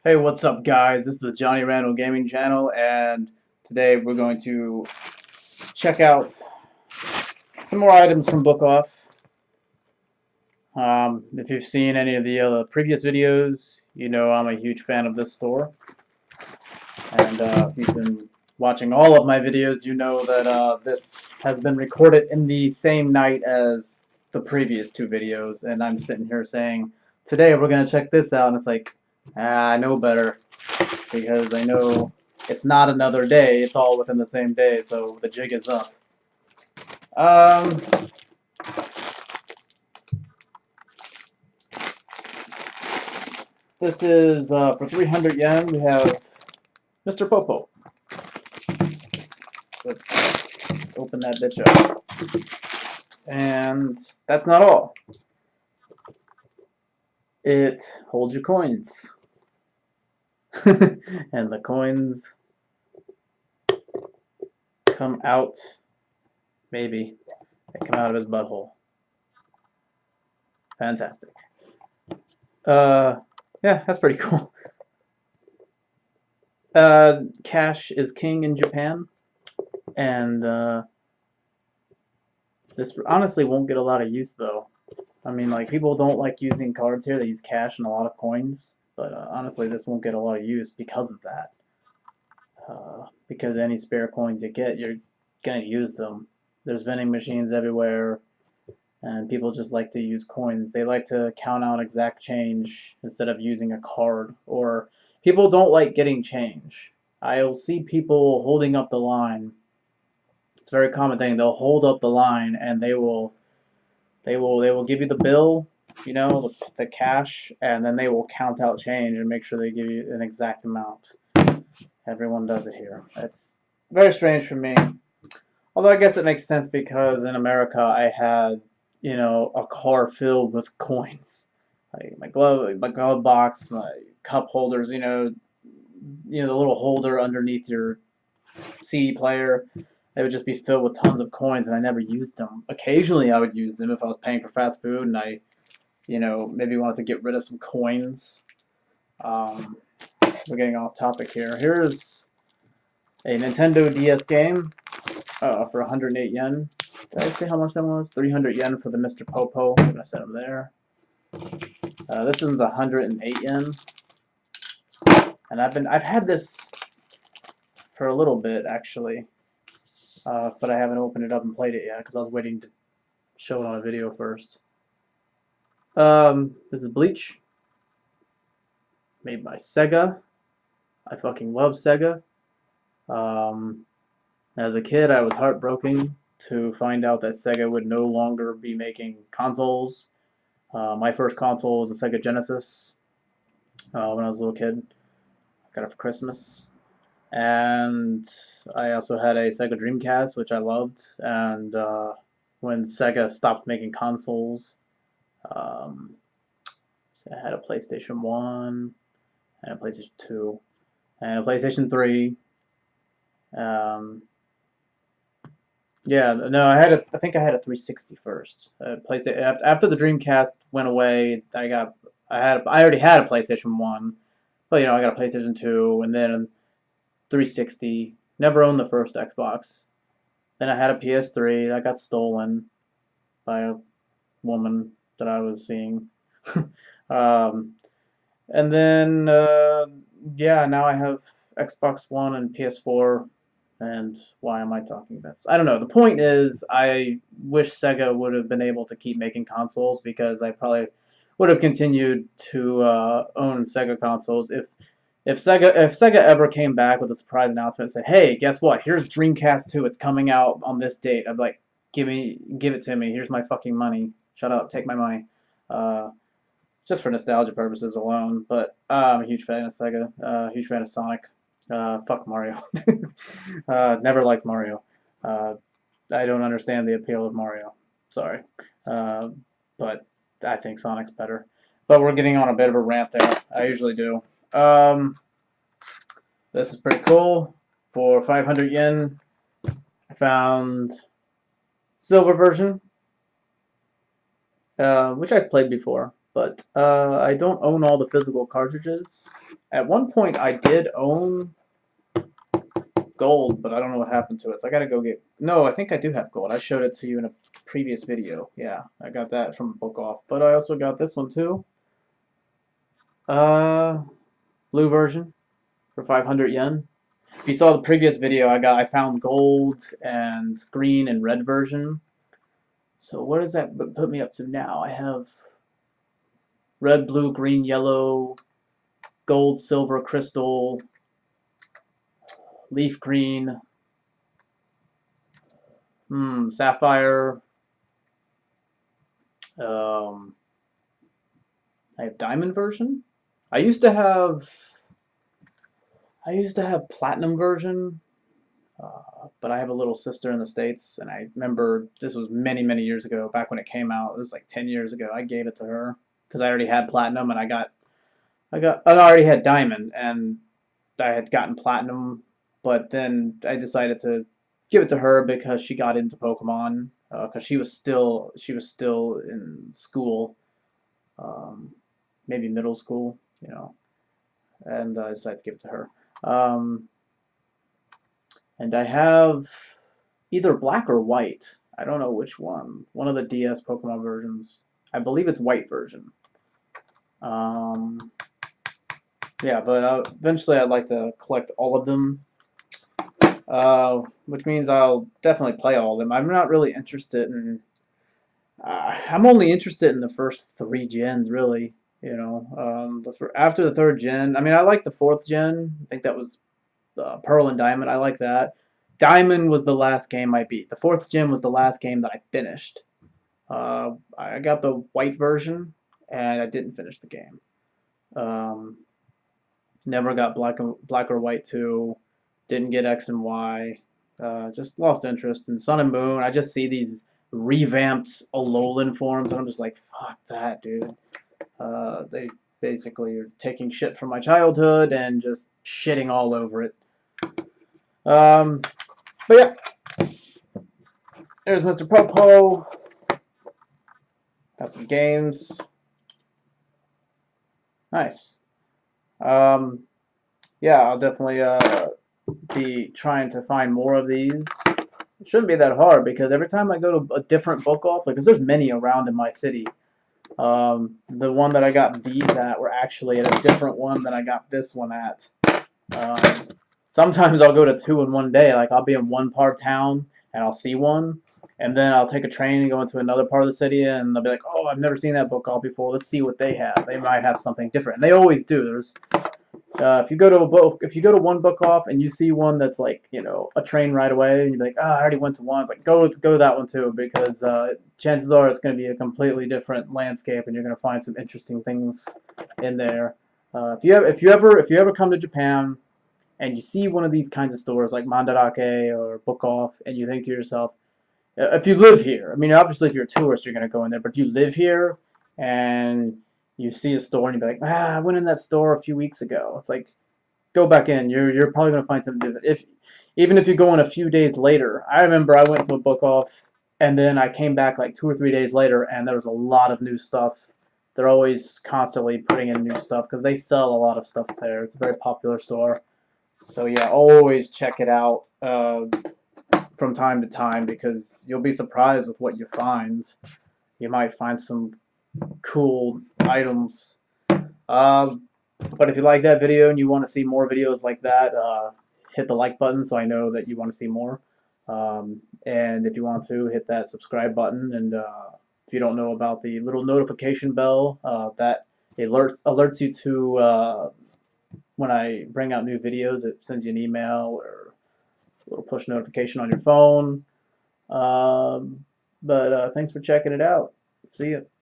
Hey, what's up, guys? This is the Johnny Randall Gaming Channel, and today we're going to check out some more items from Book Off. If you've seen any of the previous videos, you know I'm a huge fan of this store. And if you've been watching all of my videos, you know that this has been recorded in the same night as the previous two videos. And I'm sitting here saying, today we're going to check this out, and it's like, I know better. Because I know it's not another day, it's all within the same day, so the jig is up. Um, this is for 300 yen. We have Mr. Popo. Let's open that bitch up. And that's not all. It holds your coins. And the coins come out, maybe, they come out of his butthole. Fantastic. Yeah, that's pretty cool. Cash is king in Japan, and this honestly won't get a lot of use though. I mean, like, people don't like using cards here. They use cash and a lot of coins, but honestly, this won't get a lot of use because of that. Because any spare coins you get, you're gonna use them. There's vending machines everywhere, and people just like to use coins. They like to count out exact change instead of using a card, or people don't like getting change. I'll see people holding up the line. It's a very common thing. They'll hold up the line and they will give you the bill, you know, the cash, and then they will count out change and make sure they give you an exact amount. Everyone does it here. It's very strange for me. Although I guess it makes sense because in America I had, you know, a car filled with coins. Like my glove box, my cup holders, the little holder underneath your CD player. They would just be filled with tons of coins, and I never used them. Occasionally, I would use them if I was paying for fast food, and I, maybe wanted to get rid of some coins. Um, we're getting off topic here. Here's a Nintendo DS game for 108 yen. Did I say how much that was? 300 yen for the Mr. Popo. I'm gonna set him there. This one's 108 yen, and I've had this for a little bit actually, but I haven't opened it up and played it yet because I was waiting to show it on a video first. This is Bleach, made by Sega. I fucking love Sega. Um, as a kid, I was heartbroken to find out that Sega would no longer be making consoles. My first console was a Sega Genesis when I was a little kid. I got it for Christmas. And I also had a Sega Dreamcast, which I loved. And when Sega stopped making consoles, um, so I had a PlayStation 1, and a PlayStation 2, and a PlayStation 3. Um, yeah, no, I think I had a 360 first. PlayStation after the Dreamcast went away, I already had a PlayStation 1, but I got a PlayStation 2, and then 360. Never owned the first Xbox. Then I had a PS3 that got stolen by a woman that I was seeing. um, and then yeah, now I have Xbox One and PS4. And why am I talking about this? I don't know. The point is, I wish Sega would have been able to keep making consoles because I probably would have continued to own Sega consoles if Sega ever came back with a surprise announcement and said, "Hey, guess what? Here's Dreamcast 2. It's coming out on this date." I'd be like, give it to me. Here's my fucking money. Shut up. Take my money." Uh, just for nostalgia purposes alone. But I'm a huge fan of Sega. Huge fan of Sonic. Fuck Mario. Never liked Mario. Uh, I don't understand the appeal of Mario. Sorry. Uh, but I think Sonic's better. But we're getting on a bit of a rant there. I usually do. This is pretty cool. For 500 yen, I found silver version, which I've played before. But I don't own all the physical cartridges. At one point, I did own gold, but I don't know what happened to it. So I gotta go get. No, I think I do have gold. I showed it to you in a previous video. Yeah, I got that from a book off. But I also got this one too. Uh, blue version for 500 yen. If you saw the previous video, I found gold and green and red version. So what does that put me up to now? I have red, blue, green, yellow, gold, silver, crystal, leaf green, sapphire. Um, I have diamond version. I used to have platinum version, but I have a little sister in the States, and I remember this was many, many years ago, back when it came out. It was like 10 years ago. I gave it to her because I already had platinum, and I already had diamond, and I had gotten platinum, but then I decided to give it to her because she got into Pokemon, because she was still in school, um, maybe middle school, and I decided to give it to her. Um, and I have either black or white. I don't know which one. One of the DS Pokemon versions. I believe it's white version. Um, yeah, but eventually I'd like to collect all of them, which means I'll definitely play all of them. I'm not really interested in. I'm only interested in the first three gens, really. After the third gen, I mean, I like the fourth gen. I think that was Pearl and Diamond. I like that. Diamond was the last game I beat. The fourth gen was the last game that I finished. I got the white version, and I didn't finish the game. Um, Never got black or white 2. Didn't get X and Y. Just lost interest in Sun and Moon. I just see these revamped Alolan forms, and I'm just like, fuck that, dude. They basically are taking shit from my childhood and just shitting all over it. Um, but yeah, there's Mr. Popo. Got some games. Nice. Um, yeah, I'll definitely be trying to find more of these. It shouldn't be that hard because every time I go to a different book off, like, because there's many around in my city. The one that I got these at were actually at a different one than I got this one at. Um, Sometimes I'll go to two in one day. Like, I'll be in one part of town and I'll see one, and then I'll take a train and go into another part of the city, and I'll be like, oh, I've never seen that book off before. Let's see what they have. They might have something different. And they always do. If you go to one book off and you see one that's like, a train right away, and you're like, I already went to one. It's like, go to that one too, because chances are it's going to be a completely different landscape, and you're going to find some interesting things in there. If you ever come to Japan and you see one of these kinds of stores like Mandarake or Book Off, and you think to yourself, if you live here, I mean, obviously if you're a tourist, you're going to go in there, but if you live here and you see a store and you be like, I went in that store a few weeks ago. It's like, go back in. You're probably going to find something different. Even if you go in a few days later. I remember I went to a book off, and then I came back like 2 or 3 days later, and there was a lot of new stuff. They're always constantly putting in new stuff because they sell a lot of stuff there. It's a very popular store. So yeah, always check it out from time to time because you'll be surprised with what you find. You might find some cool items. But if you like that video and you want to see more videos like that, hit the like button so I know that you want to see more. And if you want to, hit that subscribe button. And if you don't know about the little notification bell, that alerts you to when I bring out new videos. It sends you an email or a little push notification on your phone. But thanks for checking it out. See ya.